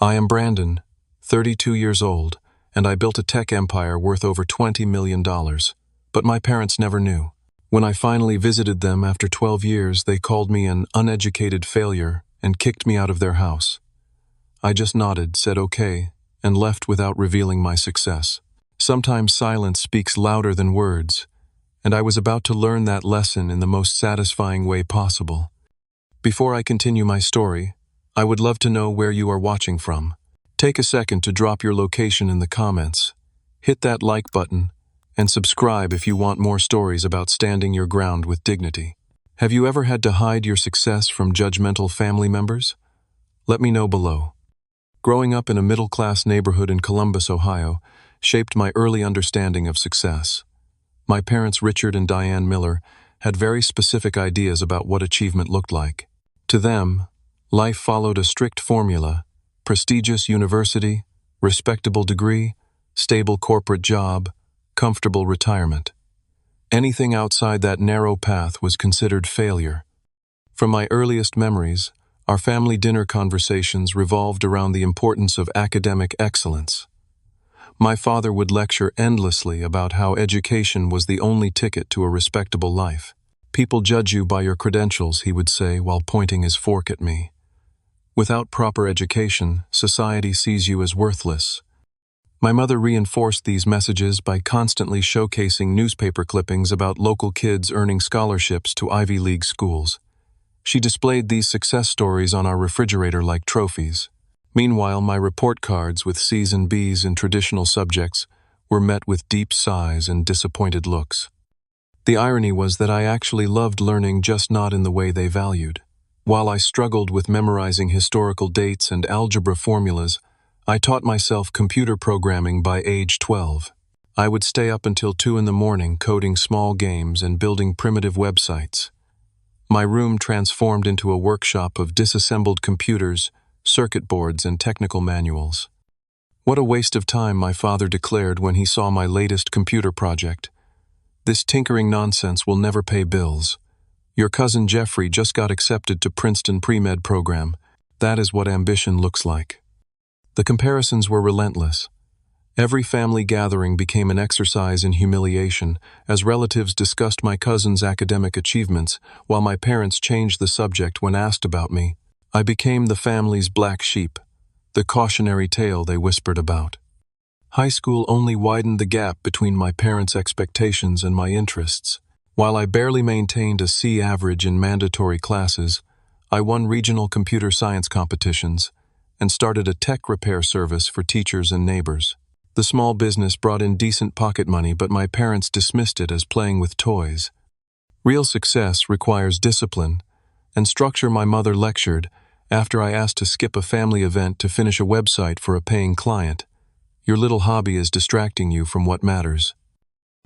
I am Brandon, 32 years old, and I built a tech empire worth over $20 million. But my parents never knew. When I finally visited them after 12 years, they called me an uneducated failure and kicked me out of their house. I just nodded, said okay, and left without revealing my success. Sometimes silence speaks louder than words, and I was about to learn that lesson in the most satisfying way possible. Before I continue my story, I would love to know where you are watching from. Take a second to drop your location in the comments. Hit that like button, and subscribe if you want more stories about standing your ground with dignity. Have you ever had to hide your success from judgmental family members? Let me know below. Growing up in a middle-class neighborhood in Columbus, Ohio, shaped my early understanding of success. My parents, Richard and Diane Miller, had very specific ideas about what achievement looked like. To them, life followed a strict formula: prestigious university, respectable degree, stable corporate job, comfortable retirement. Anything outside that narrow path was considered failure. From my earliest memories, our family dinner conversations revolved around the importance of academic excellence. My father would lecture endlessly about how education was the only ticket to a respectable life. "People judge you by your credentials," he would say while pointing his fork at me. "Without proper education, society sees you as worthless." My mother reinforced these messages by constantly showcasing newspaper clippings about local kids earning scholarships to Ivy League schools. She displayed these success stories on our refrigerator like trophies. Meanwhile, my report cards with C's and B's in traditional subjects were met with deep sighs and disappointed looks. The irony was that I actually loved learning, just not in the way they valued. While I struggled with memorizing historical dates and algebra formulas, I taught myself computer programming by age 12. I would stay up until 2 in the morning coding small games and building primitive websites. My room transformed into a workshop of disassembled computers, circuit boards, and technical manuals. "What a waste of time," my father declared when he saw my latest computer project. "This tinkering nonsense will never pay bills. Your cousin Jeffrey just got accepted to Princeton pre-med program. That is what ambition looks like." The comparisons were relentless. Every family gathering became an exercise in humiliation as relatives discussed my cousin's academic achievements, while my parents changed the subject when asked about me. I became the family's black sheep, the cautionary tale they whispered about. High school only widened the gap between my parents' expectations and my interests. While I barely maintained a C average in mandatory classes, I won regional computer science competitions and started a tech repair service for teachers and neighbors. The small business brought in decent pocket money, but my parents dismissed it as playing with toys. Real success requires discipline and structure, my mother lectured after I asked to skip a family event to finish a website for a paying client. "Your little hobby is distracting you from what matters."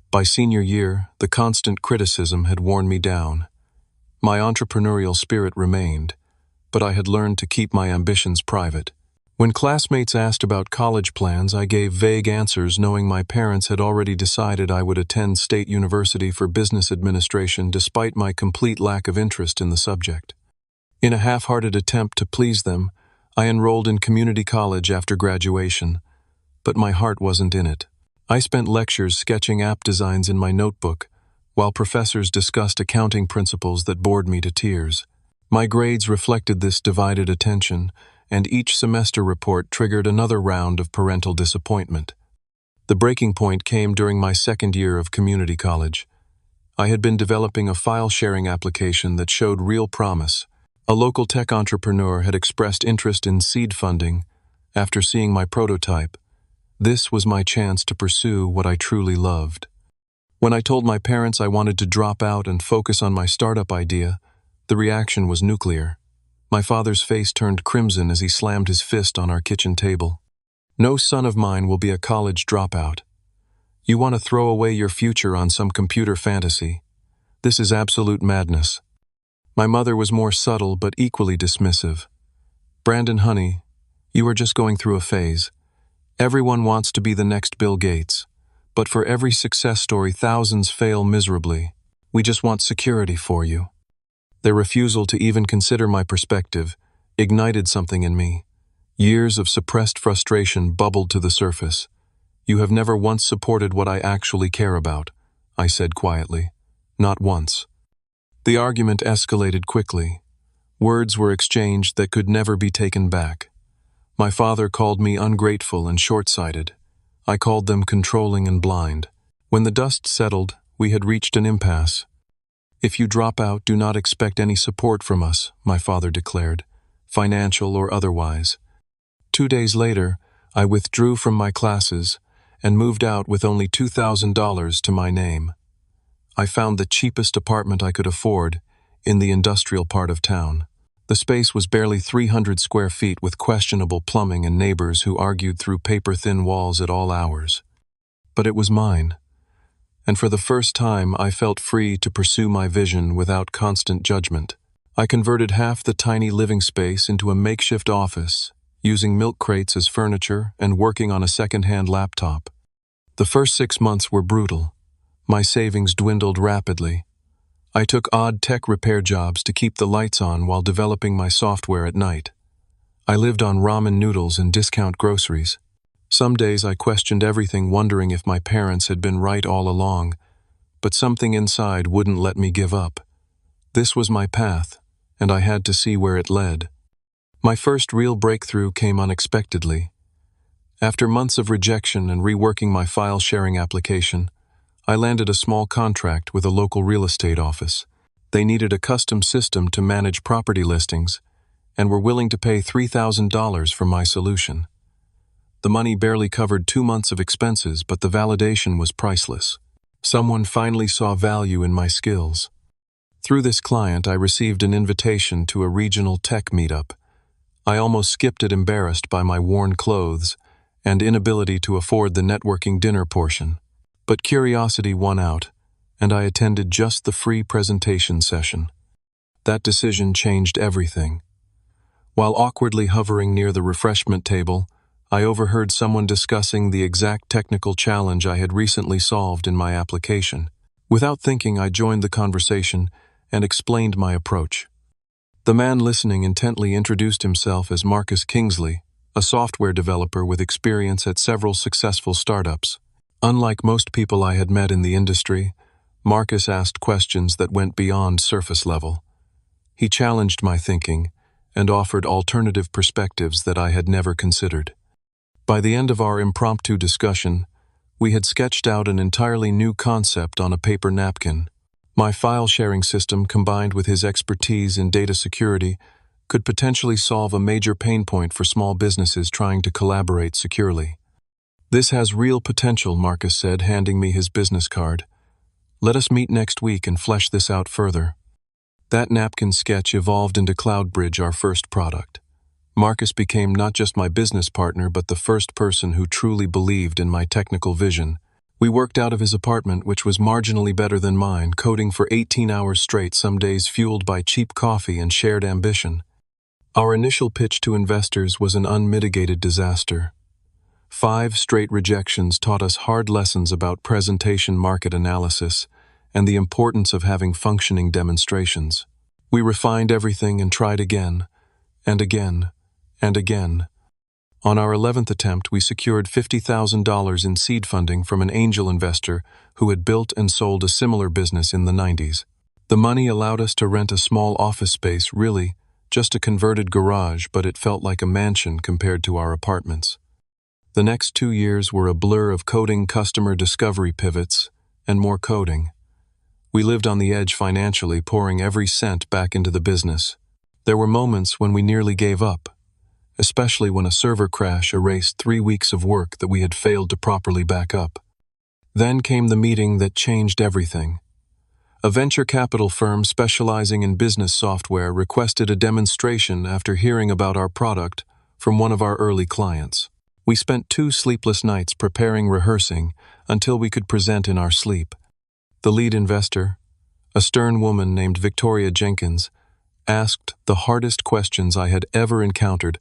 By senior year, the constant criticism had worn me down. My entrepreneurial spirit remained, but I had learned to keep my ambitions private. When classmates asked about college plans, I gave vague answers, knowing my parents had already decided I would attend State University for business administration despite my complete lack of interest in the subject. In a half-hearted attempt to please them, I enrolled in community college after graduation, but my heart wasn't in it. I spent lectures sketching app designs in my notebook, while professors discussed accounting principles that bored me to tears. My grades reflected this divided attention, and each semester report triggered another round of parental disappointment. The breaking point came during my second year of community college. I had been developing a file-sharing application that showed real promise. A local tech entrepreneur had expressed interest in seed funding. After seeing my prototype, this was my chance to pursue what I truly loved. When I told my parents I wanted to drop out and focus on my startup idea, the reaction was nuclear. My father's face turned crimson as he slammed his fist on our kitchen table. "No son of mine will be a college dropout. You want to throw away your future on some computer fantasy. This is absolute madness." My mother was more subtle but equally dismissive. "Brandon, honey, you are just going through a phase. Everyone wants to be the next Bill Gates, but for every success story, thousands fail miserably. We just want security for you." Their refusal to even consider my perspective ignited something in me. Years of suppressed frustration bubbled to the surface. "You have never once supported what I actually care about," I said quietly. "Not once." The argument escalated quickly. Words were exchanged that could never be taken back. My father called me ungrateful and short-sighted. I called them controlling and blind. When the dust settled, we had reached an impasse. "If you drop out, do not expect any support from us," my father declared, financial or otherwise. 2 days later, I withdrew from my classes and moved out with only $2,000 to my name. I found the cheapest apartment I could afford in the industrial part of town. The space was barely 300 square feet with questionable plumbing and neighbors who argued through paper-thin walls at all hours. But it was mine, and for the first time I felt free to pursue my vision without constant judgment. I converted half the tiny living space into a makeshift office, using milk crates as furniture and working on a second-hand laptop. The first 6 months were brutal. My savings dwindled rapidly. I took odd tech repair jobs to keep the lights on while developing my software at night. I lived on ramen noodles and discount groceries. Some days I questioned everything, wondering if my parents had been right all along, but something inside wouldn't let me give up. This was my path, and I had to see where it led. My first real breakthrough came unexpectedly. After months of rejection and reworking my file-sharing application, I landed a small contract with a local real estate office. They needed a custom system to manage property listings and were willing to pay $3,000 for my solution. The money barely covered 2 months of expenses, but the validation was priceless. Someone finally saw value in my skills. Through this client, I received an invitation to a regional tech meetup. I almost skipped it, embarrassed by my worn clothes and inability to afford the networking dinner portion. But curiosity won out, and I attended just the free presentation session. That decision changed everything. While awkwardly hovering near the refreshment table, I overheard someone discussing the exact technical challenge I had recently solved in my application. Without thinking, I joined the conversation and explained my approach. The man listening intently introduced himself as Marcus Kingsley, a software developer with experience at several successful startups. Unlike most people I had met in the industry, Marcus asked questions that went beyond surface level. He challenged my thinking and offered alternative perspectives that I had never considered. By the end of our impromptu discussion, we had sketched out an entirely new concept on a paper napkin. My file-sharing system, combined with his expertise in data security, could potentially solve a major pain point for small businesses trying to collaborate securely. "This has real potential," Marcus said, handing me his business card. "Let us meet next week and flesh this out further." That napkin sketch evolved into CloudBridge, our first product. Marcus became not just my business partner, but the first person who truly believed in my technical vision. We worked out of his apartment, which was marginally better than mine, coding for 18 hours straight, some days fueled by cheap coffee and shared ambition. Our initial pitch to investors was an unmitigated disaster. 5 straight rejections taught us hard lessons about presentation, market analysis, and the importance of having functioning demonstrations. We refined everything and tried again, and again, and again. On our 11th attempt, we secured $50,000 in seed funding from an angel investor who had built and sold a similar business in the 90s. The money allowed us to rent a small office space, really just a converted garage, but it felt like a mansion compared to our apartments. The next 2 years were a blur of coding, customer discovery pivots, and more coding. We lived on the edge financially, pouring every cent back into the business. There were moments when we nearly gave up, especially when a server crash erased 3 weeks of work that we had failed to properly back up. Then came the meeting that changed everything. A venture capital firm specializing in business software requested a demonstration after hearing about our product from one of our early clients. We spent 2 sleepless nights preparing, rehearsing, until we could present in our sleep. The lead investor, a stern woman named Victoria Jenkins, asked the hardest questions I had ever encountered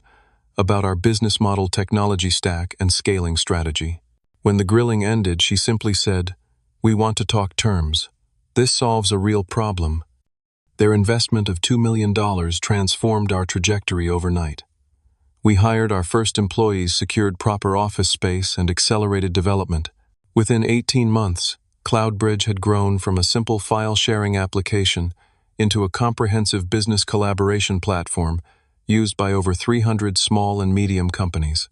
about our business model, technology stack, and scaling strategy. When the grilling ended, she simply said, "We want to talk terms. This solves a real problem." Their investment of $2 million transformed our trajectory overnight. We hired our first employees, secured proper office space, and accelerated development. Within 18 months, CloudBridge had grown from a simple file-sharing application into a comprehensive business collaboration platform used by over 300 small and medium companies.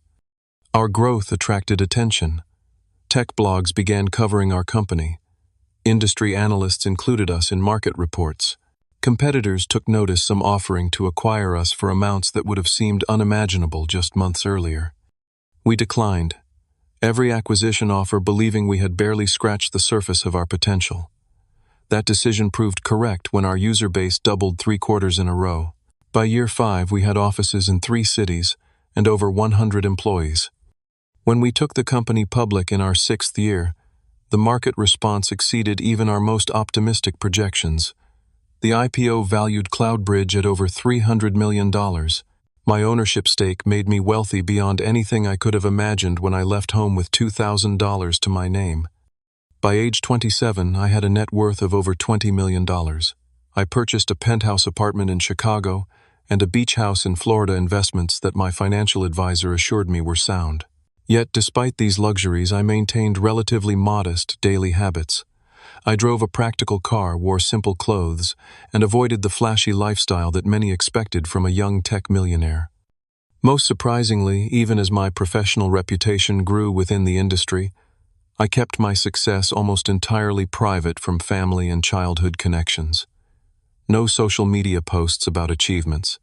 Our growth attracted attention. Tech blogs began covering our company. Industry analysts included us in market reports. Competitors took notice, some offering to acquire us for amounts that would have seemed unimaginable just months earlier. We declined every acquisition offer, believing we had barely scratched the surface of our potential. That decision proved correct when our user base doubled 3 quarters in a row. By year 5, we had offices in 3 cities and over 100 employees. When we took the company public in our 6th year, the market response exceeded even our most optimistic projections. The IPO valued CloudBridge at over $300 million. My ownership stake made me wealthy beyond anything I could have imagined when I left home with $2,000 to my name. By age 27, I had a net worth of over $20 million. I purchased a penthouse apartment in Chicago and a beach house in Florida, investments that my financial advisor assured me were sound. Yet, despite these luxuries, I maintained relatively modest daily habits. I drove a practical car, wore simple clothes, and avoided the flashy lifestyle that many expected from a young tech millionaire. Most surprisingly, even as my professional reputation grew within the industry, I kept my success almost entirely private from family and childhood connections. No social media posts about achievements.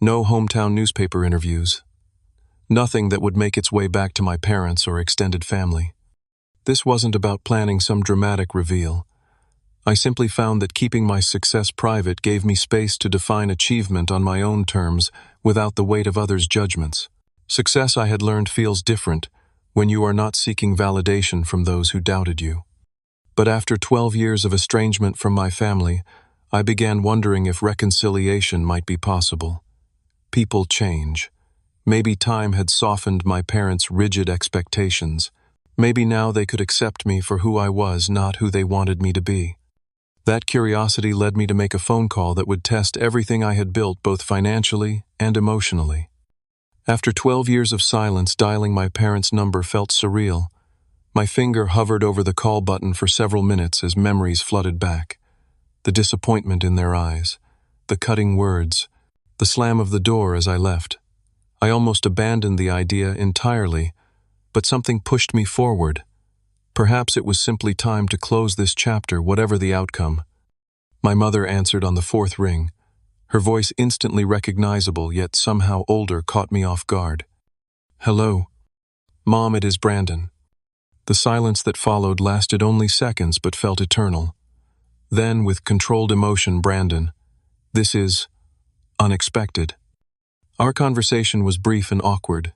No hometown newspaper interviews. Nothing that would make its way back to my parents or extended family. This wasn't about planning some dramatic reveal. I simply found that keeping my success private gave me space to define achievement on my own terms without the weight of others' judgments. Success, I had learned, feels different when you are not seeking validation from those who doubted you. But after 12 years of estrangement from my family, I began wondering if reconciliation might be possible. People change. Maybe time had softened my parents' rigid expectations. Maybe now they could accept me for who I was, not who they wanted me to be. That curiosity led me to make a phone call that would test everything I had built, both financially and emotionally. After 12 years of silence, dialing my parents' number felt surreal. My finger hovered over the call button for several minutes as memories flooded back. The disappointment in their eyes, the cutting words, the slam of the door as I left. I almost abandoned the idea entirely, but something pushed me forward. Perhaps it was simply time to close this chapter, whatever the outcome. My mother answered on the 4th ring. Her voice, instantly recognizable yet somehow older, caught me off guard. "Hello. Mom, it is Brandon." The silence that followed lasted only seconds but felt eternal. Then, with controlled emotion, "Brandon, this is unexpected." Our conversation was brief and awkward.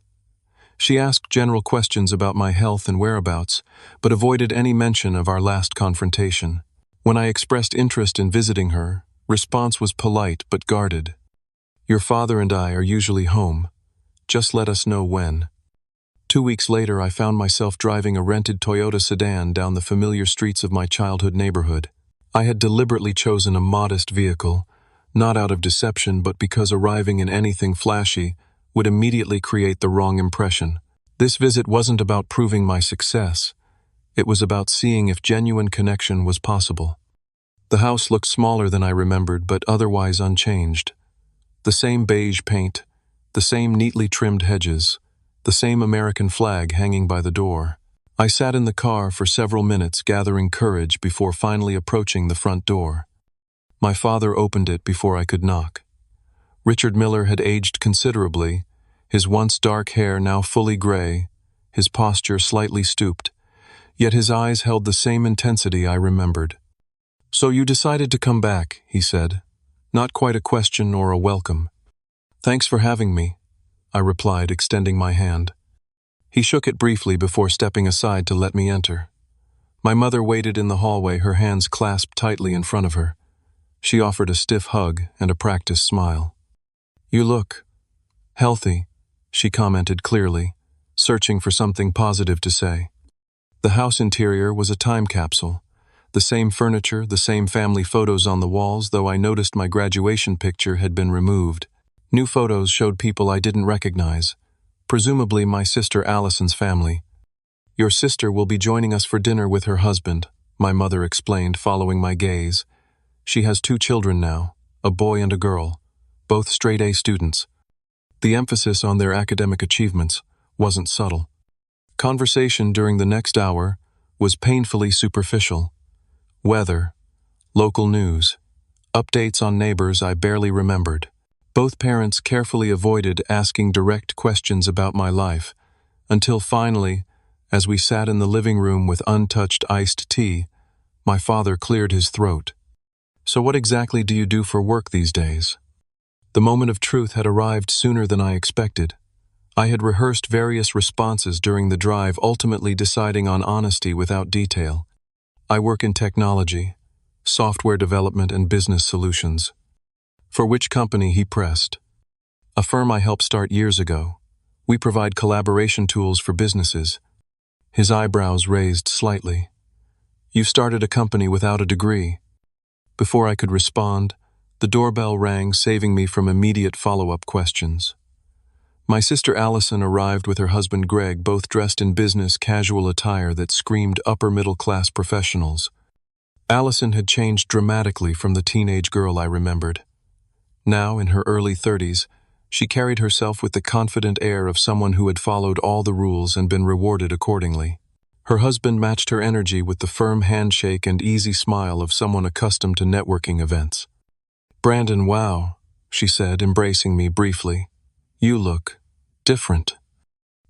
She asked general questions about my health and whereabouts, but avoided any mention of our last confrontation. When I expressed interest in visiting her, response was polite but guarded. "Your father and I are usually home. Just let us know when." 2 weeks later, I found myself driving a rented Toyota sedan down the familiar streets of my childhood neighborhood. I had deliberately chosen a modest vehicle, not out of deception but because arriving in anything flashy would immediately create the wrong impression. This visit wasn't about proving my success. It was about seeing if genuine connection was possible. The house looked smaller than I remembered, but otherwise unchanged. The same beige paint, the same neatly trimmed hedges, the same American flag hanging by the door. I sat in the car for several minutes, gathering courage before finally approaching the front door. My father opened it before I could knock. Richard Miller had aged considerably, his once dark hair now fully gray, his posture slightly stooped, yet his eyes held the same intensity I remembered. "So you decided to come back," he said. Not quite a question or a welcome. "Thanks for having me," I replied, extending my hand. He shook it briefly before stepping aside to let me enter. My mother waited in the hallway, her hands clasped tightly in front of her. She offered a stiff hug and a practiced smile. "You look healthy," she commented clearly, searching for something positive to say. The house interior was a time capsule. The same furniture, the same family photos on the walls, though I noticed my graduation picture had been removed. New photos showed people I didn't recognize, presumably my sister Allison's family. "Your sister will be joining us for dinner with her husband," my mother explained, following my gaze. "She has 2 children now, a boy and a girl, both straight-A students." The emphasis on their academic achievements wasn't subtle. Conversation during the next hour was painfully superficial. Weather, local news, updates on neighbors I barely remembered. Both parents carefully avoided asking direct questions about my life, until finally, as we sat in the living room with untouched iced tea, my father cleared his throat. "So what exactly do you do for work these days?" The moment of truth had arrived sooner than I expected. I had rehearsed various responses during the drive, ultimately deciding on honesty without detail. "I work in technology, software development and business solutions." "For which company?" he pressed. "A firm I helped start years ago. We provide collaboration tools for businesses." His eyebrows raised slightly. "You started a company without a degree." Before I could respond, the doorbell rang, saving me from immediate follow-up questions. My sister Allison arrived with her husband Greg, both dressed in business casual attire that screamed upper-middle-class professionals. Allison had changed dramatically from the teenage girl I remembered. Now, in her early 30s, she carried herself with the confident air of someone who had followed all the rules and been rewarded accordingly. Her husband matched her energy with the firm handshake and easy smile of someone accustomed to networking events. "Brandon, wow," she said, embracing me briefly. "You look different."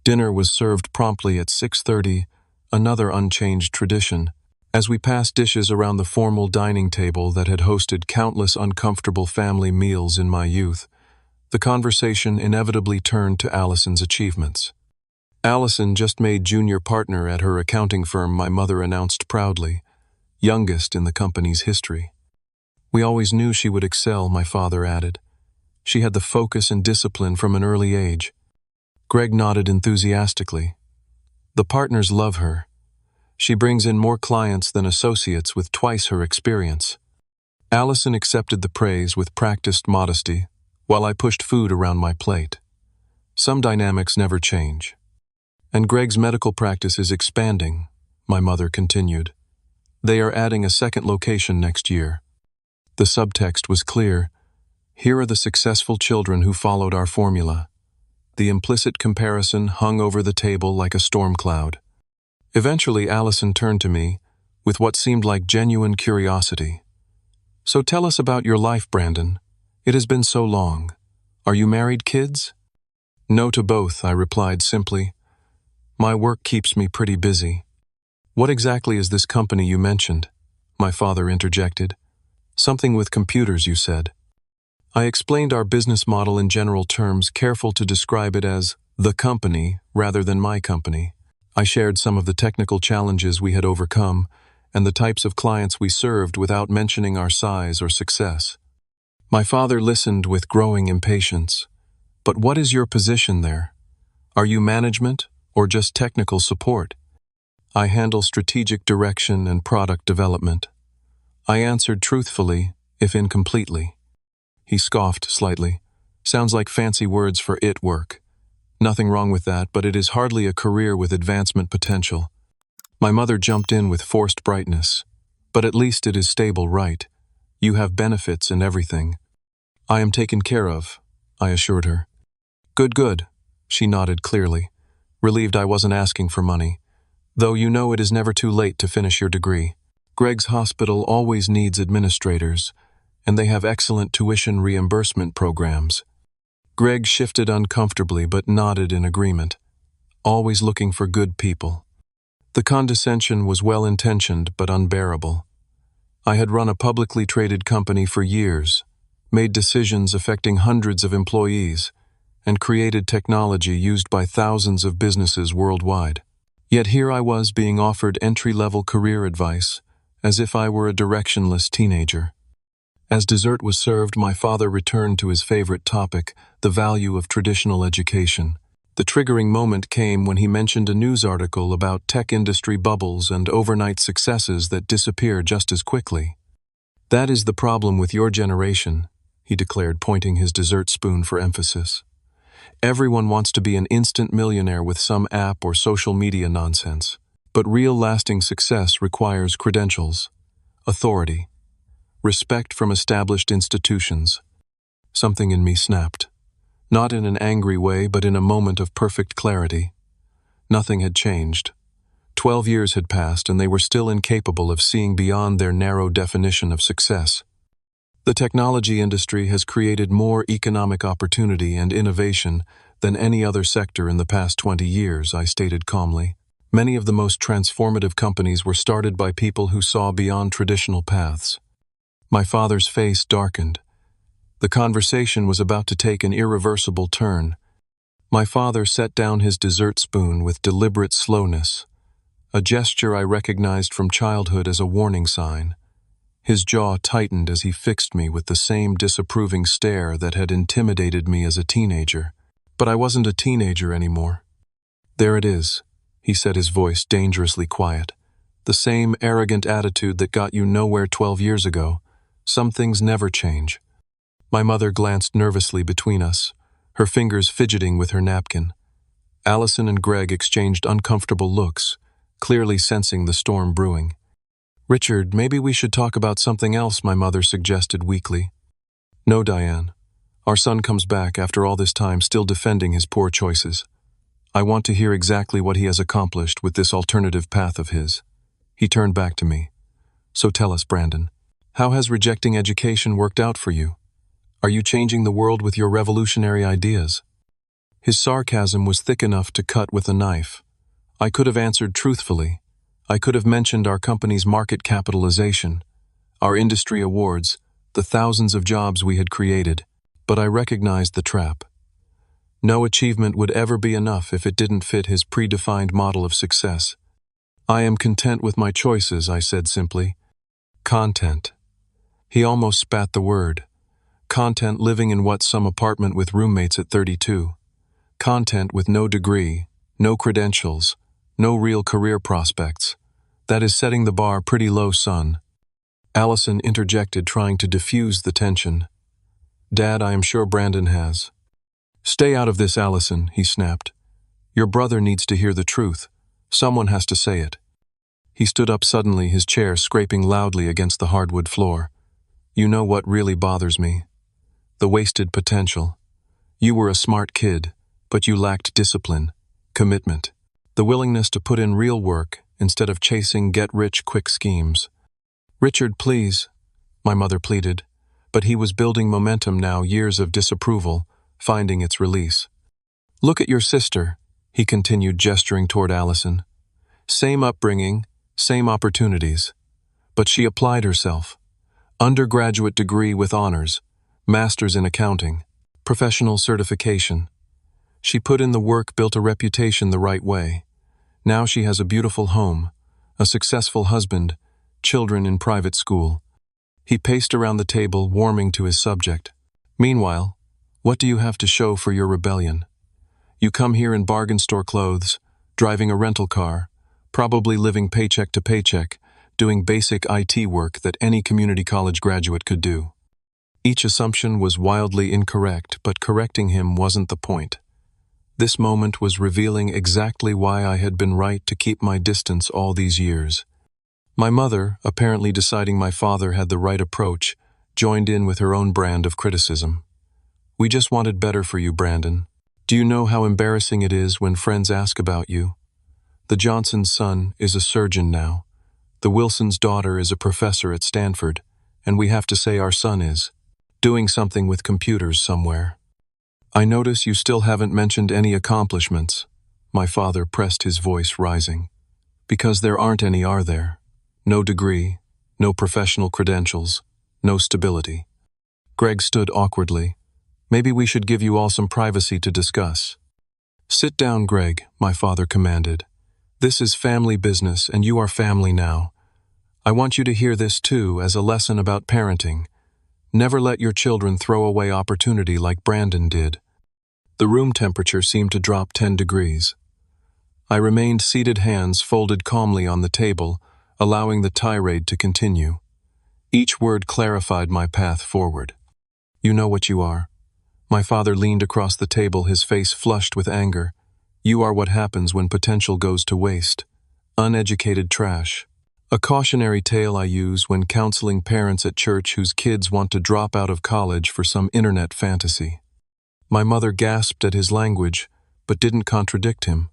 Dinner was served promptly at 6:30, another unchanged tradition. As we passed dishes around the formal dining table that had hosted countless uncomfortable family meals in my youth, the conversation inevitably turned to Allison's achievements. Allison just made junior partner at her accounting firm, my mother announced proudly, youngest in the company's history. "We always knew she would excel," my father added. "She had the focus and discipline from an early age." Greg nodded enthusiastically. "The partners love her. She brings in more clients than associates with twice her experience." Allison accepted the praise with practiced modesty, while I pushed food around my plate. "Some dynamics never change." "And Greg's medical practice is expanding," my mother continued. "They are adding a second location next year." The subtext was clear. Here are the successful children who followed our formula. The implicit comparison hung over the table like a storm cloud. Eventually, Allison turned to me with what seemed like genuine curiosity. "So tell us about your life, Brandon. It has been so long. Are you married, kids?" "No to both," I replied simply. "My work keeps me pretty busy." "What exactly is this company you mentioned?" my father interjected. "Something with computers, you said." I explained our business model in general terms, careful to describe it as the company rather than my company. I shared some of the technical challenges we had overcome and the types of clients we served without mentioning our size or success. My father listened with growing impatience. "But what is your position there? Are you management or just technical support?" "I handle strategic direction and product development." I answered truthfully, if incompletely. He scoffed slightly. "Sounds like fancy words for it work. Nothing wrong with that, but it is hardly a career with advancement potential." My mother jumped in with forced brightness. "But at least it is stable, right? You have benefits and everything." "I am taken care of," I assured her. "Good, good." She nodded clearly, relieved I wasn't asking for money. "Though you know it is never too late to finish your degree. Greg's hospital always needs administrators, and they have excellent tuition reimbursement programs." Greg shifted uncomfortably but nodded in agreement, always looking for good people. The condescension was well-intentioned but unbearable. I had run a publicly traded company for years, made decisions affecting hundreds of employees, and created technology used by thousands of businesses worldwide. Yet here I was being offered entry-level career advice, as if I were a directionless teenager. As dessert was served, my father returned to his favorite topic, the value of traditional education. The triggering moment came when he mentioned a news article about tech industry bubbles and overnight successes that disappear just as quickly. "That is the problem with your generation," he declared, pointing his dessert spoon for emphasis. Everyone wants to be an instant millionaire with some app or social media nonsense. But real lasting success requires credentials, authority, respect from established institutions. Something in me snapped. Not in an angry way, but in a moment of perfect clarity. Nothing had changed. 12 years had passed, and they were still incapable of seeing beyond their narrow definition of success. The technology industry has created more economic opportunity and innovation than any other sector in the past 20 years, I stated calmly. Many of the most transformative companies were started by people who saw beyond traditional paths. My father's face darkened. The conversation was about to take an irreversible turn. My father set down his dessert spoon with deliberate slowness, a gesture I recognized from childhood as a warning sign. His jaw tightened as he fixed me with the same disapproving stare that had intimidated me as a teenager. But I wasn't a teenager anymore. There it is, he said, his voice dangerously quiet. The same arrogant attitude that got you nowhere 12 years ago. Some things never change. My mother glanced nervously between us, her fingers fidgeting with her napkin. Allison and Greg exchanged uncomfortable looks, clearly sensing the storm brewing. "Richard, maybe we should talk about something else," my mother suggested weakly. "No, Diane. Our son comes back after all this time still defending his poor choices. I want to hear exactly what he has accomplished with this alternative path of his." He turned back to me. "So tell us, Brandon, how has rejecting education worked out for you? Are you changing the world with your revolutionary ideas?" His sarcasm was thick enough to cut with a knife. I could have answered truthfully. I could have mentioned our company's market capitalization, our industry awards, the thousands of jobs we had created, but I recognized the trap. No achievement would ever be enough if it didn't fit his predefined model of success. "I am content with my choices," I said simply. "Content." He almost spat the word. Content living in what, some apartment with roommates at 32. Content with no degree, no credentials, no real career prospects. That is setting the bar pretty low, son. Allison interjected, trying to diffuse the tension. "Dad, I am sure Brandon has." "Stay out of this, Allison," he snapped. "Your brother needs to hear the truth. Someone has to say it." He stood up suddenly, his chair scraping loudly against the hardwood floor. "You know what really bothers me? The wasted potential. You were a smart kid, but you lacked discipline, commitment, the willingness to put in real work instead of chasing get-rich-quick schemes." "Richard, please," my mother pleaded, but he was building momentum now, years of disapproval, finding its release. "Look at your sister," he continued, gesturing toward Allison. "Same upbringing, same opportunities. But she applied herself. Undergraduate degree with honors, master's in accounting, professional certification. She put in the work, built a reputation the right way. Now she has a beautiful home, a successful husband, children in private school." He paced around the table, warming to his subject. "Meanwhile, what do you have to show for your rebellion? You come here in bargain store clothes, driving a rental car, probably living paycheck to paycheck, doing basic IT work that any community college graduate could do." Each assumption was wildly incorrect, but correcting him wasn't the point. This moment was revealing exactly why I had been right to keep my distance all these years. My mother, apparently deciding my father had the right approach, joined in with her own brand of criticism. "We just wanted better for you, Brandon. Do you know how embarrassing it is when friends ask about you? The Johnson's son is a surgeon now. The Wilson's daughter is a professor at Stanford, and we have to say our son is doing something with computers somewhere. I notice you still haven't mentioned any accomplishments." My father pressed, his voice rising. "Because there aren't any, are there? No degree, no professional credentials, no stability." Greg stood awkwardly. "Maybe we should give you all some privacy to discuss." "Sit down, Greg," my father commanded. "This is family business, and you are family now. I want you to hear this too, as a lesson about parenting. Never let your children throw away opportunity like Brandon did." The room temperature seemed to drop 10 degrees. I remained seated, hands folded calmly on the table, allowing the tirade to continue. Each word clarified my path forward. You know what you are. My father leaned across the table, his face flushed with anger. You are what happens when potential goes to waste. Uneducated trash. A cautionary tale I use when counseling parents at church whose kids want to drop out of college for some internet fantasy. My mother gasped at his language, but didn't contradict him.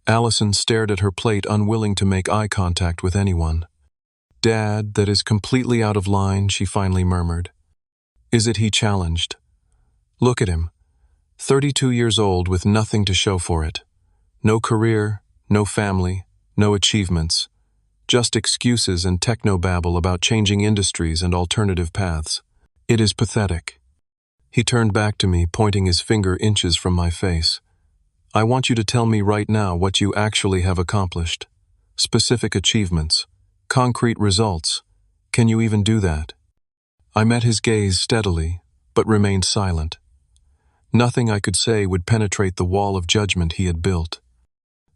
Allison stared at her plate, unwilling to make eye contact with anyone. Dad, that is completely out of line, she finally murmured. Is it? He challenged. Look at him. 32 years old with nothing to show for it. No career, no family, no achievements. Just excuses and technobabble about changing industries and alternative paths. It is pathetic. He turned back to me, pointing his finger inches from my face. I want you to tell me right now what you actually have accomplished. Specific achievements. Concrete results. Can you even do that? I met his gaze steadily, but remained silent. Nothing I could say would penetrate the wall of judgment he had built.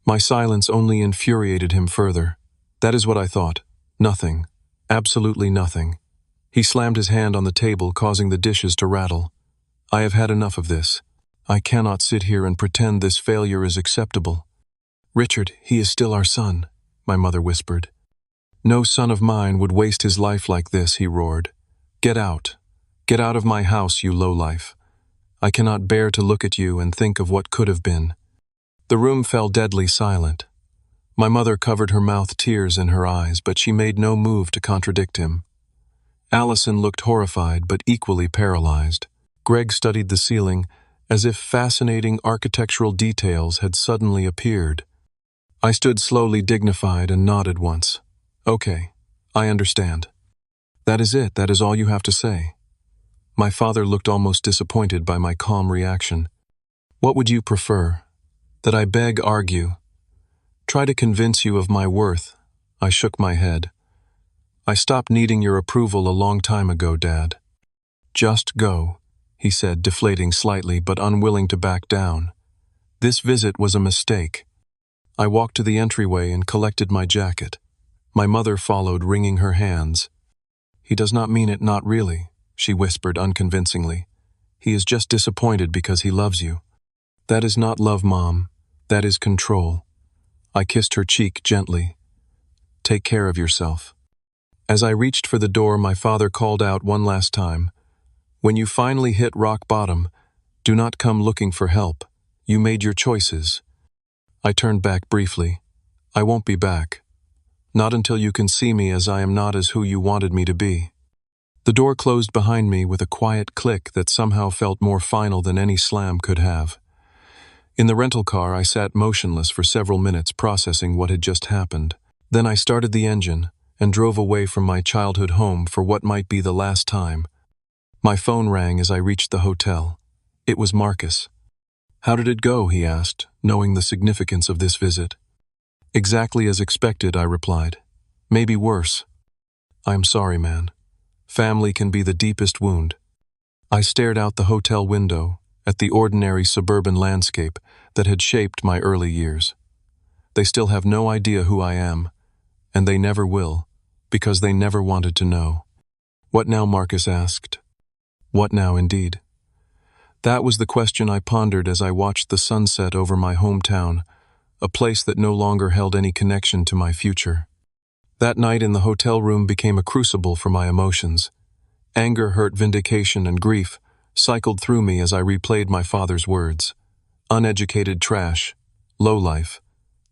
My silence only infuriated him further. That is what I thought. Nothing. Absolutely nothing. He slammed his hand on the table, causing the dishes to rattle. I have had enough of this. I cannot sit here and pretend this failure is acceptable. Richard, he is still our son, my mother whispered. No son of mine would waste his life like this, he roared. Get out. Get out of my house, you lowlife. I cannot bear to look at you and think of what could have been. The room fell deadly silent. My mother covered her mouth, tears in her eyes, but she made no move to contradict him. Allison looked horrified but equally paralyzed. Greg studied the ceiling, as if fascinating architectural details had suddenly appeared. I stood slowly, dignified, and nodded once. Okay, I understand. That is it, that is all you have to say. My father looked almost disappointed by my calm reaction. What would you prefer? That I beg, argue? Try to convince you of my worth? I shook my head. I stopped needing your approval a long time ago, Dad. Just go, he said, deflating slightly but unwilling to back down. This visit was a mistake. I walked to the entryway and collected my jacket. My mother followed, wringing her hands. He does not mean it, not really, she whispered unconvincingly. He is just disappointed because he loves you. That is not love, Mom. That is control. I kissed her cheek gently. Take care of yourself. As I reached for the door, my father called out one last time. When you finally hit rock bottom, do not come looking for help. You made your choices. I turned back briefly. I won't be back. Not until you can see me as I am, not as who you wanted me to be. The door closed behind me with a quiet click that somehow felt more final than any slam could have. In the rental car, I sat motionless for several minutes, processing what had just happened. Then I started the engine and drove away from my childhood home for what might be the last time. My phone rang as I reached the hotel. It was Marcus. How did it go? He asked, knowing the significance of this visit. Exactly as expected, I replied. Maybe worse. I'm sorry, man. Family can be the deepest wound. I stared out the hotel window at the ordinary suburban landscape that had shaped my early years. They still have no idea who I am, and they never will, because they never wanted to know. What now? Marcus asked. What now, indeed? That was the question I pondered as I watched the sunset over my hometown, a place that no longer held any connection to my future. That night in the hotel room became a crucible for my emotions. Anger, hurt, vindication, and grief cycled through me as I replayed my father's words. Uneducated trash, lowlife,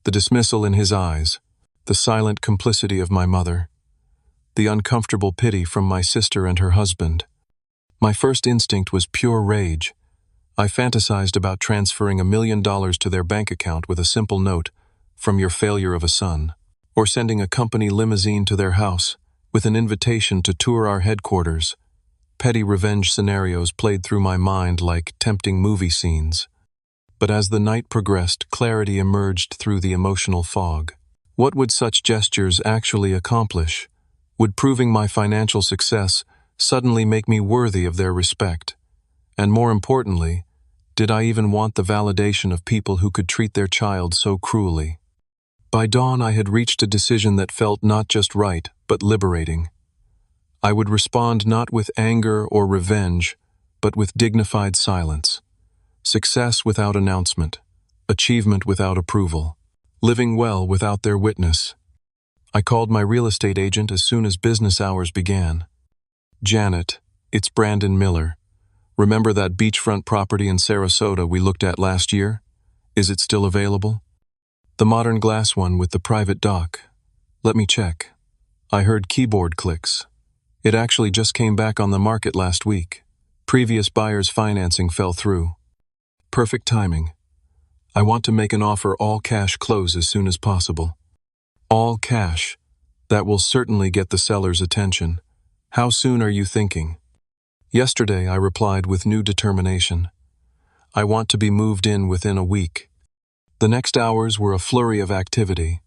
the dismissal in his eyes, the silent complicity of my mother, the uncomfortable pity from my sister and her husband. My first instinct was pure rage. I fantasized about transferring $1 million to their bank account with a simple note, "From your failure of a son," or sending a company limousine to their house with an invitation to tour our headquarters. Petty revenge scenarios played through my mind like tempting movie scenes. But as the night progressed, clarity emerged through the emotional fog. What would such gestures actually accomplish? Would proving my financial success suddenly make me worthy of their respect? And more importantly, did I even want the validation of people who could treat their child so cruelly? By dawn, I had reached a decision that felt not just right, but liberating. I would respond not with anger or revenge, but with dignified silence. Success without announcement. Achievement without approval. Living well without their witness. I called my real estate agent as soon as business hours began. "Janet, it's Brandon Miller. Remember that beachfront property in Sarasota we looked at last year? Is it still available? The modern glass one with the private dock. Let me check." I heard keyboard clicks. It actually just came back on the market last week. Previous buyer's financing fell through. Perfect timing. I want to make an offer all cash close as soon as possible. All cash. That will certainly get the seller's attention. How soon are you thinking? Yesterday, I replied with new determination. I want to be moved in within a week. The next hours were a flurry of activity.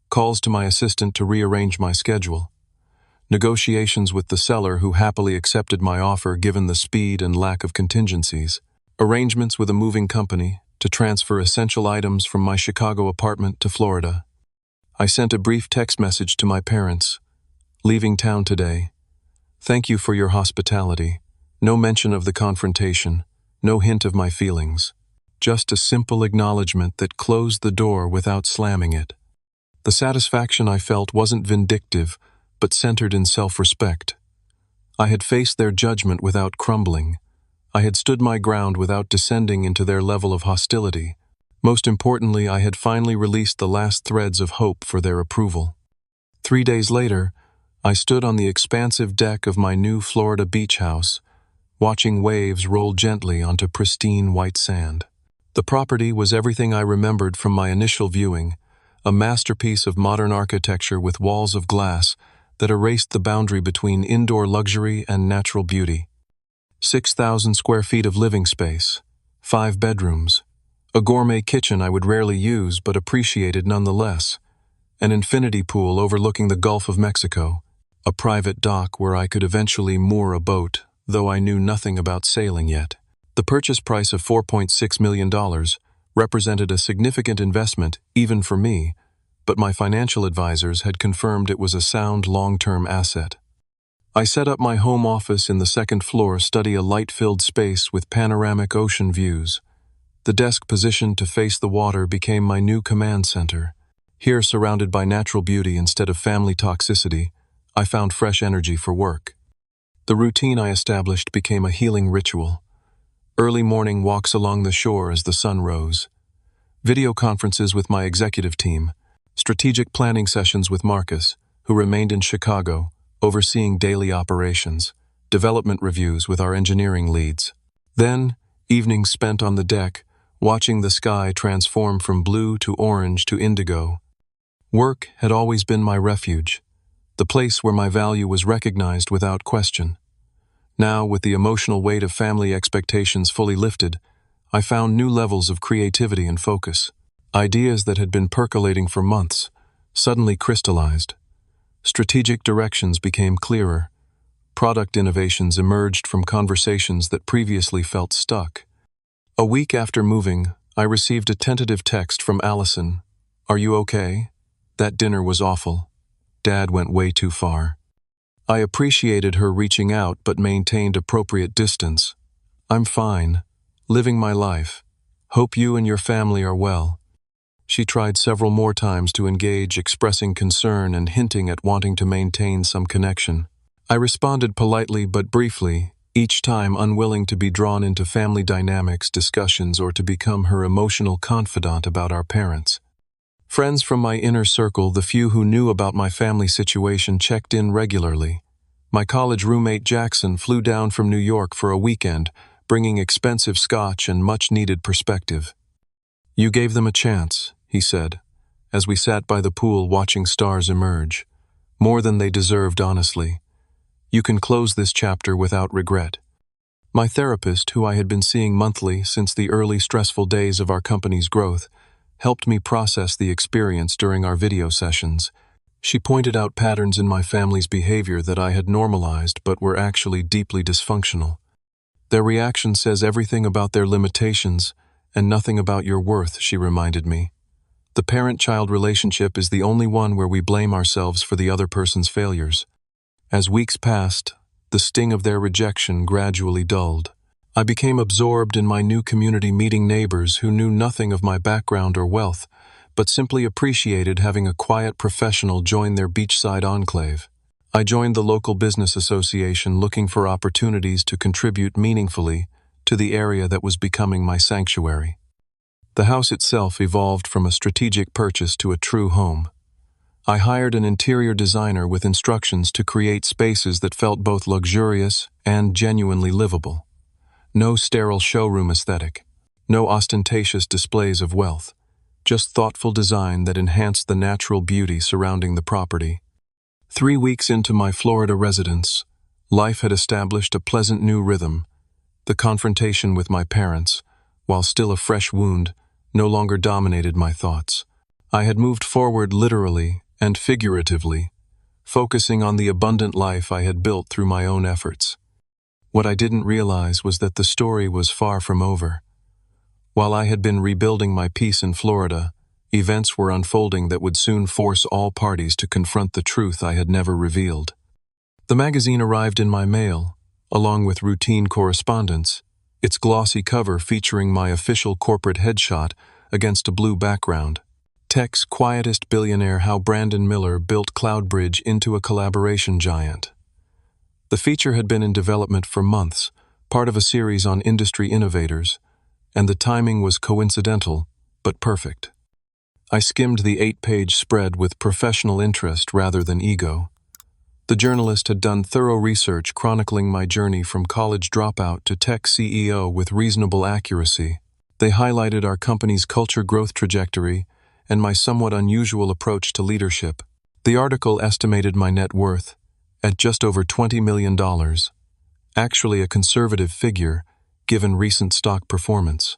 Calls to my assistant to rearrange my schedule. Negotiations with the seller who happily accepted my offer given the speed and lack of contingencies. Arrangements with a moving company to transfer essential items from my Chicago apartment to Florida. I sent a brief text message to my parents. "Leaving town today. Thank you for your hospitality. No mention of the confrontation, no hint of my feelings. Just a simple acknowledgement that closed the door without slamming it." The satisfaction I felt wasn't vindictive, but centered in self-respect. I had faced their judgment without crumbling. I had stood my ground without descending into their level of hostility. Most importantly, I had finally released the last threads of hope for their approval. 3 days later, I stood on the expansive deck of my new Florida beach house, watching waves roll gently onto pristine white sand. The property was everything I remembered from my initial viewing, a masterpiece of modern architecture with walls of glass that erased the boundary between indoor luxury and natural beauty. 6,000 square feet of living space, 5 bedrooms, a gourmet kitchen I would rarely use but appreciated nonetheless, an infinity pool overlooking the Gulf of Mexico, a private dock where I could eventually moor a boat, though I knew nothing about sailing yet. The purchase price of $4.6 million represented a significant investment even for me, but my financial advisors had confirmed it was a sound long-term asset. I set up my home office in the second floor, study a light-filled space with panoramic ocean views. The desk positioned to face the water became my new command center. Here, surrounded by natural beauty instead of family toxicity, I found fresh energy for work. The routine I established became a healing ritual. Early morning walks along the shore as the sun rose. Video conferences with my executive team. Strategic planning sessions with Marcus, who remained in Chicago, overseeing daily operations, development reviews with our engineering leads. Then, evenings spent on the deck, watching the sky transform from blue to orange to indigo. Work had always been my refuge, the place where my value was recognized without question. Now, with the emotional weight of family expectations fully lifted, I found new levels of creativity and focus. Ideas that had been percolating for months suddenly crystallized. Strategic directions became clearer. Product innovations emerged from conversations that previously felt stuck. A week after moving, I received a tentative text from Allison. "Are you okay? That dinner was awful. Dad went way too far." I appreciated her reaching out but maintained appropriate distance. "I'm fine. Living my life. Hope you and your family are well." She tried several more times to engage, expressing concern and hinting at wanting to maintain some connection. I responded politely but briefly, each time unwilling to be drawn into family dynamics discussions or to become her emotional confidant about our parents. Friends from my inner circle, the few who knew about my family situation, checked in regularly. My college roommate Jackson flew down from New York for a weekend, bringing expensive scotch and much-needed perspective. "You gave them a chance," he said, as we sat by the pool watching stars emerge. "More than they deserved, honestly. You can close this chapter without regret." My therapist, who I had been seeing monthly since the early stressful days of our company's growth, helped me process the experience during our video sessions. She pointed out patterns in my family's behavior that I had normalized but were actually deeply dysfunctional. "Their reaction says everything about their limitations and nothing about your worth," she reminded me. "The parent-child relationship is the only one where we blame ourselves for the other person's failures." As weeks passed, the sting of their rejection gradually dulled. I became absorbed in my new community, meeting neighbors who knew nothing of my background or wealth, but simply appreciated having a quiet professional join their beachside enclave. I joined the local business association, looking for opportunities to contribute meaningfully to the area that was becoming my sanctuary. The house itself evolved from a strategic purchase to a true home. I hired an interior designer with instructions to create spaces that felt both luxurious and genuinely livable. No sterile showroom aesthetic, no ostentatious displays of wealth, just thoughtful design that enhanced the natural beauty surrounding the property. 3 weeks into my Florida residence, life had established a pleasant new rhythm. The confrontation with my parents, while still a fresh wound, no longer dominated my thoughts. I had moved forward literally and figuratively, focusing on the abundant life I had built through my own efforts. What I didn't realize was that the story was far from over. While I had been rebuilding my peace in Florida, events were unfolding that would soon force all parties to confront the truth I had never revealed. The magazine arrived in my mail, along with routine correspondence, its glossy cover featuring my official corporate headshot against a blue background. Tech's quietest billionaire: how Brandon Miller built Cloudbridge into a collaboration giant. The feature had been in development for months, part of a series on industry innovators, and the timing was coincidental, but perfect. I skimmed the 8-page spread with professional interest rather than ego. The journalist had done thorough research chronicling my journey from college dropout to tech CEO with reasonable accuracy. They highlighted our company's culture growth trajectory and my somewhat unusual approach to leadership. The article estimated my net worth at just over $20 million, actually a conservative figure given recent stock performance.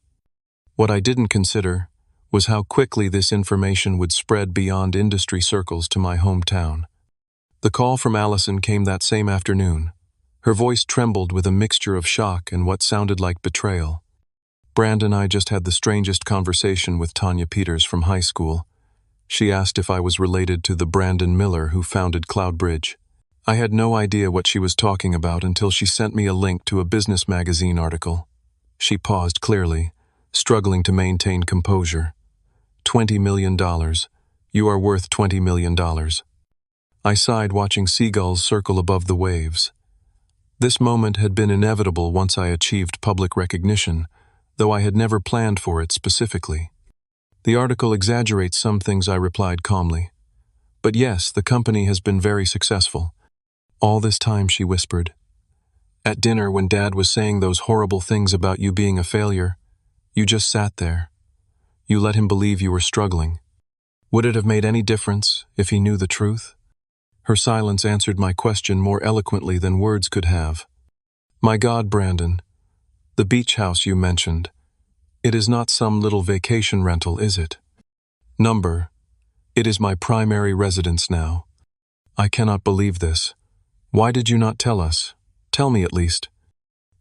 What I didn't consider was how quickly this information would spread beyond industry circles to my hometown. The call from Allison came that same afternoon. Her voice trembled with a mixture of shock and what sounded like betrayal. Brand and I just had the strangest conversation with Tanya Peters from high school. She asked if I was related to the Brandon Miller who founded Cloudbridge. I had no idea what she was talking about until she sent me a link to a business magazine article. She paused, clearly struggling to maintain composure. $20 million. You are worth $20 million. I sighed, watching seagulls circle above the waves. This moment had been inevitable once I achieved public recognition, though I had never planned for it specifically. The article exaggerates some things, I replied calmly. But yes, the company has been very successful. All this time, she whispered. At dinner, when Dad was saying those horrible things about you being a failure, you just sat there. You let him believe you were struggling. Would it have made any difference if he knew the truth? Her silence answered my question more eloquently than words could have. My God, Brandon, the beach house you mentioned, it is not some little vacation rental, is it? It is my primary residence now. I cannot believe this. Why did you not tell us? Tell me at least.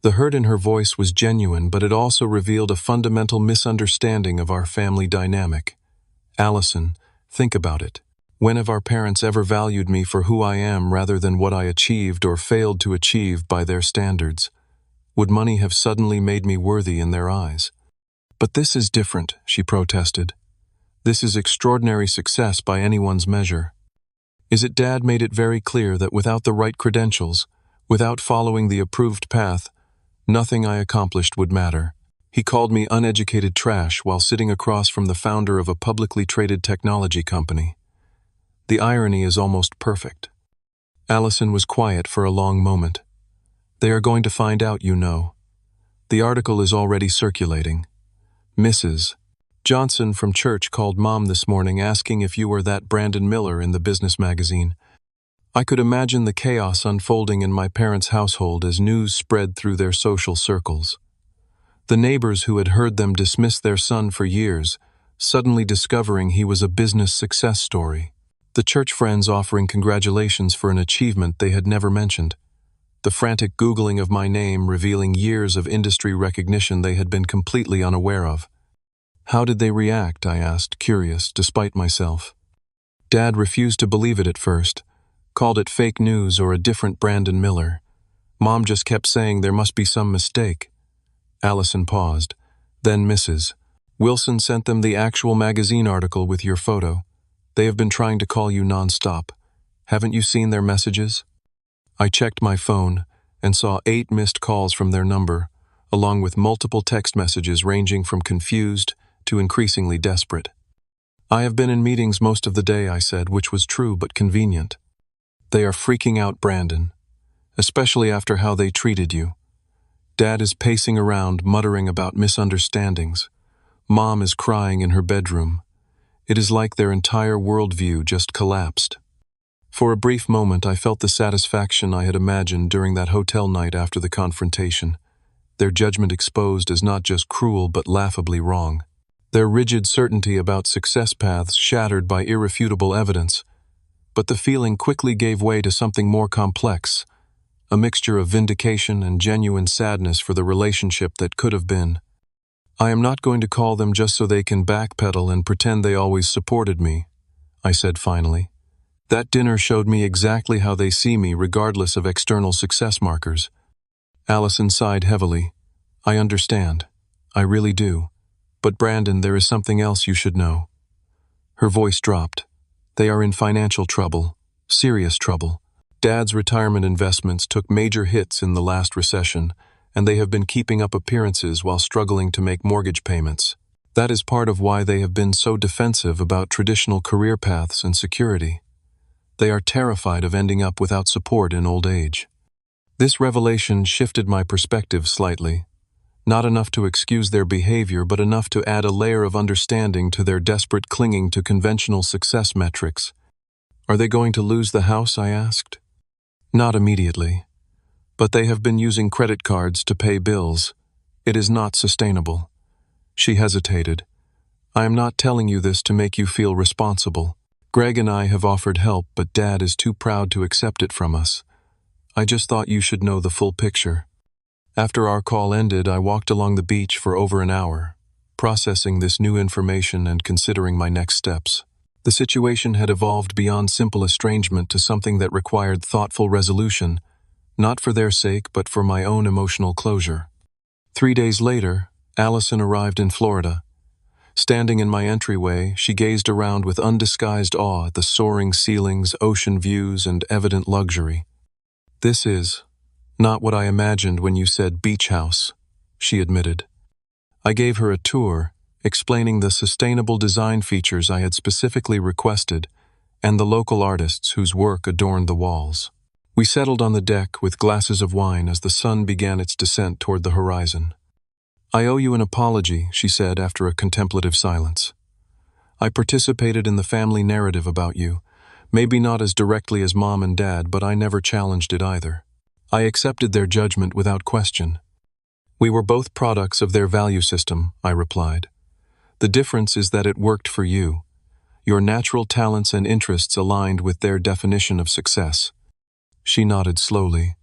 The hurt in her voice was genuine, but it also revealed a fundamental misunderstanding of our family dynamic. Allison, think about it. When have our parents ever valued me for who I am rather than what I achieved or failed to achieve by their standards? Would money have suddenly made me worthy in their eyes? But this is different, she protested. This is extraordinary success by anyone's measure. Is it Dad made it very clear that without the right credentials, without following the approved path, nothing I accomplished would matter. He called me uneducated trash while sitting across from the founder of a publicly traded technology company. The irony is almost perfect. Allison was quiet for a long moment. They are going to find out, you know. The article is already circulating. Mrs. Johnson from church called Mom this morning asking if you were that Brandon Miller in the business magazine. I could imagine the chaos unfolding in my parents' household as news spread through their social circles. The neighbors who had heard them dismiss their son for years, suddenly discovering he was a business success story. The church friends offering congratulations for an achievement they had never mentioned. The frantic Googling of my name revealing years of industry recognition they had been completely unaware of. How did they react, I asked, curious, despite myself. Dad refused to believe it at first, called it fake news or a different Brandon Miller. Mom just kept saying there must be some mistake. Allison paused. Then Mrs. Wilson sent them the actual magazine article with your photo. They have been trying to call you nonstop. Haven't you seen their messages? I checked my phone and saw 8 missed calls from their number, along with multiple text messages ranging from confused to increasingly desperate. I have been in meetings most of the day, I said, which was true but convenient. They are freaking out, Brandon, especially after how they treated you. Dad is pacing around, muttering about misunderstandings. Mom is crying in her bedroom. It is like their entire worldview just collapsed. For a brief moment, I felt the satisfaction I had imagined during that hotel night after the confrontation. Their judgment exposed as not just cruel but laughably wrong. Their rigid certainty about success paths shattered by irrefutable evidence. But the feeling quickly gave way to something more complex, a mixture of vindication and genuine sadness for the relationship that could have been. I am not going to call them just so they can backpedal and pretend they always supported me, I said finally. That dinner showed me exactly how they see me regardless of external success markers. Allison sighed heavily. I understand. I really do. But Brandon, there is something else you should know. Her voice dropped. They are in financial trouble. Serious trouble. Dad's retirement investments took major hits in the last recession, and they have been keeping up appearances while struggling to make mortgage payments. That is part of why they have been so defensive about traditional career paths and security. They are terrified of ending up without support in old age. This revelation shifted my perspective slightly. Not enough to excuse their behavior, but enough to add a layer of understanding to their desperate clinging to conventional success metrics. Are they going to lose the house, I asked. Not immediately. But they have been using credit cards to pay bills. It is not sustainable. She hesitated. I am not telling you this to make you feel responsible. Greg and I have offered help, but Dad is too proud to accept it from us. I just thought you should know the full picture. After our call ended, I walked along the beach for over an hour, processing this new information and considering my next steps. The situation had evolved beyond simple estrangement to something that required thoughtful resolution, not for their sake, but for my own emotional closure. 3 days later, Allison arrived in Florida. Standing in my entryway, she gazed around with undisguised awe at the soaring ceilings, ocean views, and evident luxury. This is not what I imagined when you said beach house, she admitted. I gave her a tour, explaining the sustainable design features I had specifically requested and the local artists whose work adorned the walls. We settled on the deck with glasses of wine as the sun began its descent toward the horizon. I owe you an apology, she said after a contemplative silence. I participated in the family narrative about you, maybe not as directly as Mom and Dad, but I never challenged it either. I accepted their judgment without question. We were both products of their value system, I replied. The difference is that it worked for you. Your natural talents and interests aligned with their definition of success. She nodded slowly.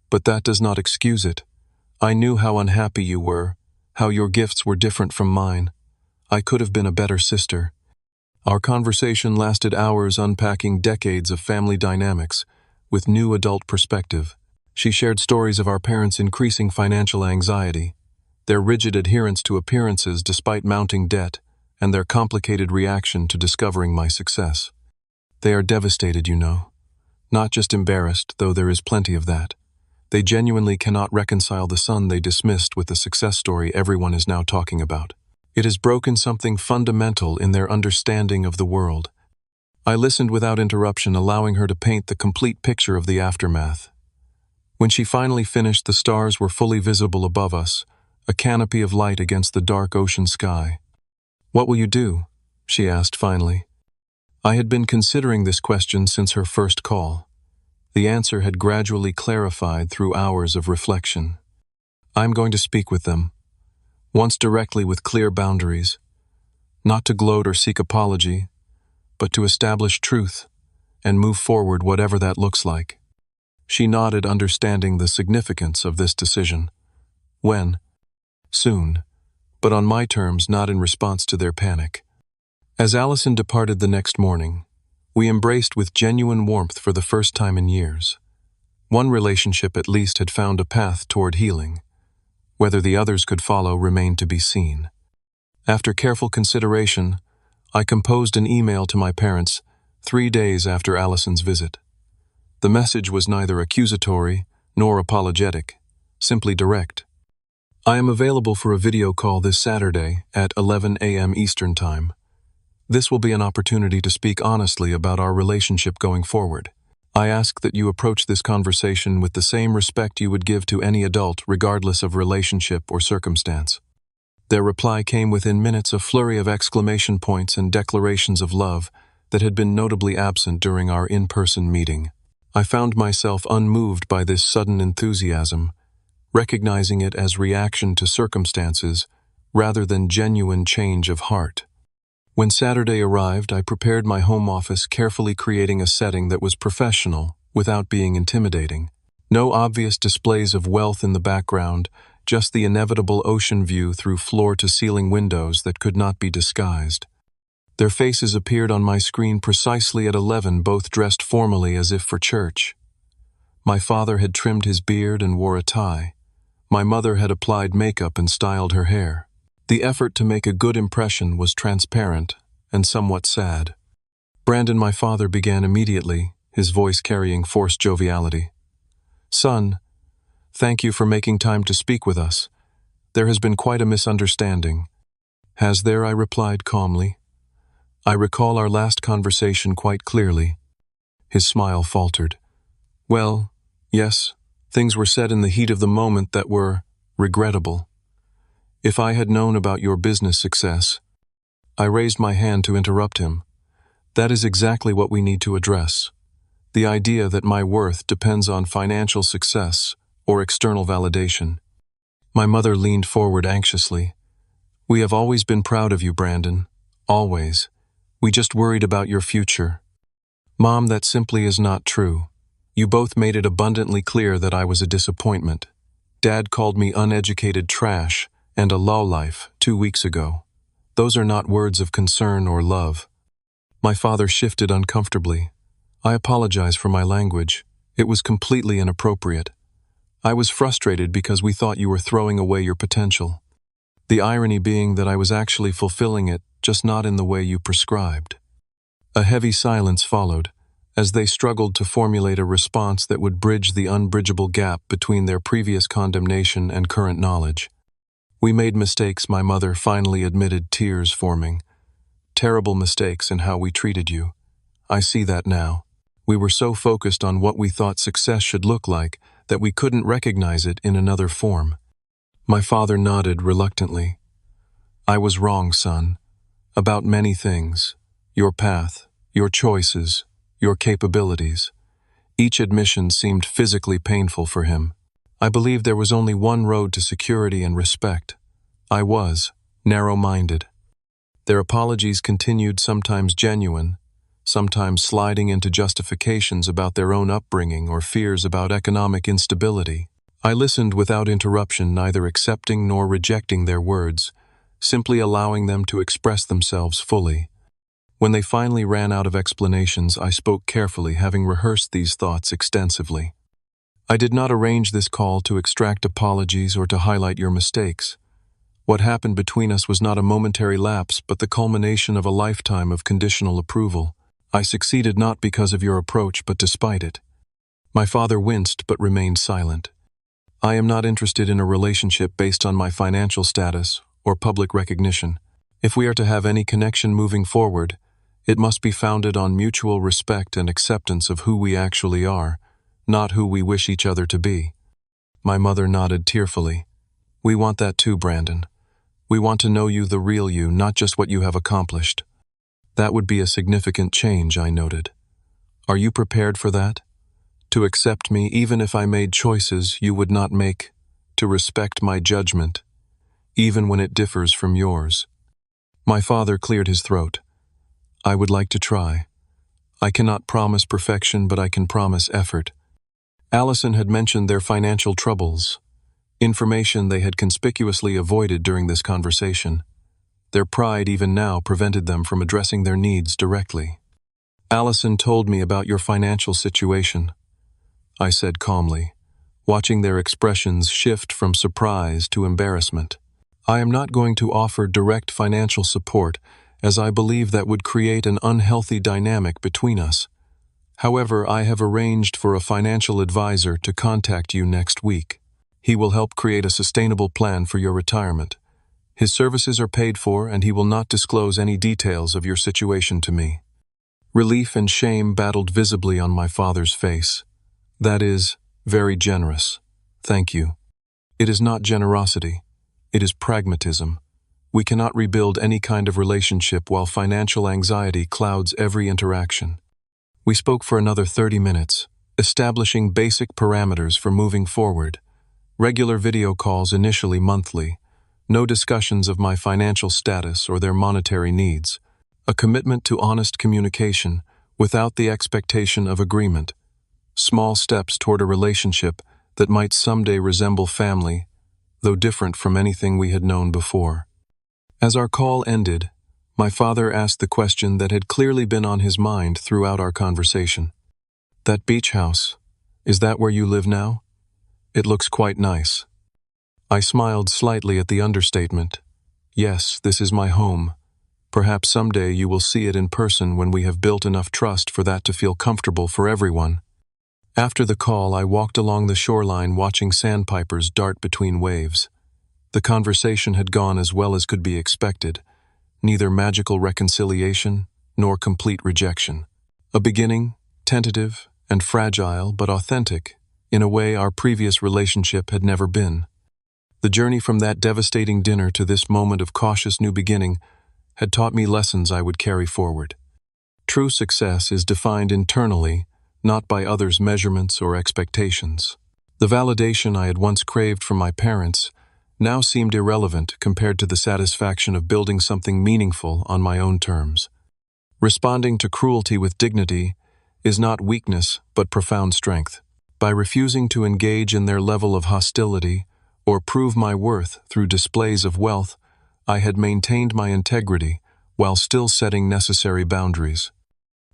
But that does not excuse it. I knew how unhappy you were, how your gifts were different from mine. I could have been a better sister. Our conversation lasted hours, unpacking decades of family dynamics with new adult perspective. She shared stories of our parents' increasing financial anxiety, their rigid adherence to appearances despite mounting debt, and their complicated reaction to discovering my success. They are devastated, you know. Not just embarrassed, though there is plenty of that. They genuinely cannot reconcile the son they dismissed with the success story everyone is now talking about. It has broken something fundamental in their understanding of the world. I listened without interruption, allowing her to paint the complete picture of the aftermath. When she finally finished, the stars were fully visible above us, a canopy of light against the dark ocean sky. What will you do? She asked finally. I had been considering this question since her first call. The answer had gradually clarified through hours of reflection. I'm going to speak with them, once directly with clear boundaries, not to gloat or seek apology, but to establish truth and move forward whatever that looks like. She nodded, understanding the significance of this decision. When? Soon, but on my terms, not in response to their panic. As Allison departed the next morning, we embraced with genuine warmth for the first time in years. One relationship at least had found a path toward healing. Whether the others could follow remained to be seen. After careful consideration, I composed an email to my parents 3 days after Allison's visit. The message was neither accusatory nor apologetic, simply direct. I am available for a video call this Saturday at 11 a.m. Eastern Time. This will be an opportunity to speak honestly about our relationship going forward. I ask that you approach this conversation with the same respect you would give to any adult, regardless of relationship or circumstance. Their reply came within minutes, a flurry of exclamation points and declarations of love that had been notably absent during our in-person meeting. I found myself unmoved by this sudden enthusiasm, recognizing it as reaction to circumstances rather than genuine change of heart. When Saturday arrived, I prepared my home office, carefully creating a setting that was professional without being intimidating. No obvious displays of wealth in the background, just the inevitable ocean view through floor-to-ceiling windows that could not be disguised. Their faces appeared on my screen precisely at 11, both dressed formally as if for church. My father had trimmed his beard and wore a tie. My mother had applied makeup and styled her hair. The effort to make a good impression was transparent and somewhat sad. Brandon, my father, began immediately, his voice carrying forced joviality. "Son, thank you for making time to speak with us. There has been quite a misunderstanding." "Has there?" I replied calmly. "I recall our last conversation quite clearly." His smile faltered. "Well, yes, things were said in the heat of the moment that were regrettable. If I had known about your business success..." I raised my hand to interrupt him. "That is exactly what we need to address. The idea that my worth depends on financial success or external validation." My mother leaned forward anxiously. "We have always been proud of you, Brandon. Always. We just worried about your future." "Mom, that simply is not true. You both made it abundantly clear that I was a disappointment. Dad called me uneducated trash and a lowlife 2 weeks ago. Those are not words of concern or love." My father shifted uncomfortably. "I apologize for my language. It was completely inappropriate. I was frustrated because we thought you were throwing away your potential. The irony being that I was actually fulfilling it, just not in the way you prescribed." A heavy silence followed, as they struggled to formulate a response that would bridge the unbridgeable gap between their previous condemnation and current knowledge. "We made mistakes," my mother finally admitted, tears forming. "Terrible mistakes in how we treated you. I see that now. We were so focused on what we thought success should look like that we couldn't recognize it in another form." My father nodded reluctantly. "I was wrong, son. About many things. Your path, your choices, your capabilities." Each admission seemed physically painful for him. I believed there was only one road to security and respect. I was narrow-minded. Their apologies continued, sometimes genuine, sometimes sliding into justifications about their own upbringing or fears about economic instability. I listened without interruption, neither accepting nor rejecting their words, simply allowing them to express themselves fully. When they finally ran out of explanations, I spoke carefully, having rehearsed these thoughts extensively. "I did not arrange this call to extract apologies or to highlight your mistakes. What happened between us was not a momentary lapse, but the culmination of a lifetime of conditional approval. I succeeded not because of your approach, but despite it." My father winced but remained silent. "I am not interested in a relationship based on my financial status or public recognition. If we are to have any connection moving forward, it must be founded on mutual respect and acceptance of who we actually are, not who we wish each other to be." My mother nodded tearfully. "We want that too, Brandon. We want to know you, the real you, not just what you have accomplished." "That would be a significant change," I noted. "Are you prepared for that? To accept me even if I made choices you would not make, to respect my judgment, even when it differs from yours?" My father cleared his throat. "I would like to try. I cannot promise perfection, but I can promise effort." Allison had mentioned their financial troubles, information they had conspicuously avoided during this conversation. Their pride even now prevented them from addressing their needs directly. "Allison told me about your financial situation," I said calmly. watching their expressions shift from surprise to embarrassment. I am not going to offer direct financial support, as I believe that would create an unhealthy dynamic between us. However, I have arranged for a financial advisor to contact you next week. He will help create a sustainable plan for your retirement. His services are paid for, and he will not disclose any details of your situation to me. Relief and shame battled visibly on my father's face. That is very generous. Thank you. It is not generosity. It is pragmatism. We cannot rebuild any kind of relationship while financial anxiety clouds every interaction. We spoke for another 30 minutes, establishing basic parameters for moving forward. Regular video calls initially monthly. No discussions of my financial status or their monetary needs. A commitment to honest communication without the expectation of agreement. Small steps toward a relationship that might someday resemble family, though different from anything we had known before. As our call ended, my father asked the question that had clearly been on his mind throughout our conversation. That beach house, is that where you live now? It looks quite nice. I smiled slightly at the understatement. Yes, this is my home. Perhaps someday you will see it in person when we have built enough trust for that to feel comfortable for everyone. After the call, I walked along the shoreline watching sandpipers dart between waves. The conversation had gone as well as could be expected. Neither magical reconciliation nor complete rejection. A beginning, tentative and fragile but authentic, in a way our previous relationship had never been. The journey from that devastating dinner to this moment of cautious new beginning had taught me lessons I would carry forward. True success is defined internally, not by others' measurements or expectations. The validation I had once craved from my parents now seemed irrelevant compared to the satisfaction of building something meaningful on my own terms. Responding to cruelty with dignity is not weakness but profound strength. By refusing to engage in their level of hostility or prove my worth through displays of wealth, I had maintained my integrity while still setting necessary boundaries.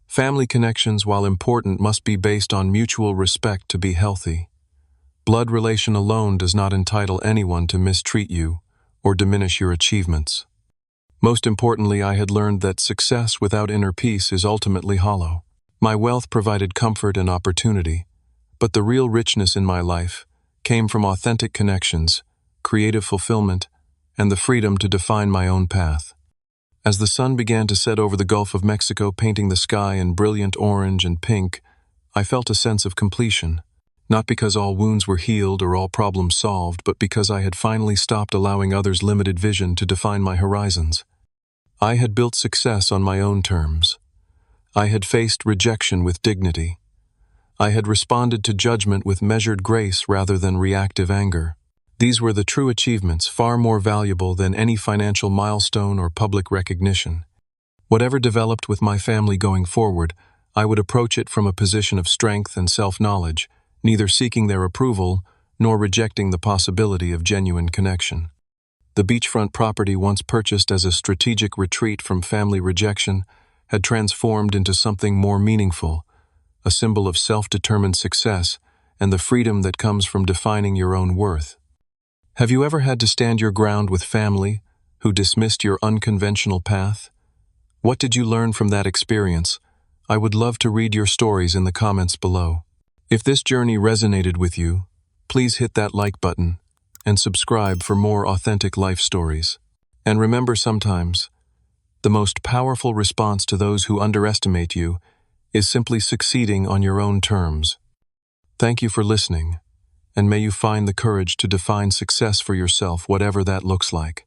Family connections, while important, must be based on mutual respect to be healthy. Blood relation alone does not entitle anyone to mistreat you or diminish your achievements. Most importantly, I had learned that success without inner peace is ultimately hollow. My wealth provided comfort and opportunity, but the real richness in my life came from authentic connections, creative fulfillment, and the freedom to define my own path. As the sun began to set over the Gulf of Mexico, painting the sky in brilliant orange and pink, I felt a sense of completion. Not because all wounds were healed or all problems solved, but because I had finally stopped allowing others' limited vision to define my horizons. I had built success on my own terms. I had faced rejection with dignity. I had responded to judgment with measured grace rather than reactive anger. These were the true achievements, far more valuable than any financial milestone or public recognition. Whatever developed with my family going forward, I would approach it from a position of strength and self-knowledge, neither seeking their approval nor rejecting the possibility of genuine connection. The beachfront property, once purchased as a strategic retreat from family rejection, had transformed into something more meaningful, a symbol of self-determined success and the freedom that comes from defining your own worth. Have you ever had to stand your ground with family who dismissed your unconventional path? What did you learn from that experience? I would love to read your stories in the comments below. If this journey resonated with you, please hit that like button and subscribe for more authentic life stories. And remember, sometimes, the most powerful response to those who underestimate you is simply succeeding on your own terms. Thank you for listening, and may you find the courage to define success for yourself, whatever that looks like.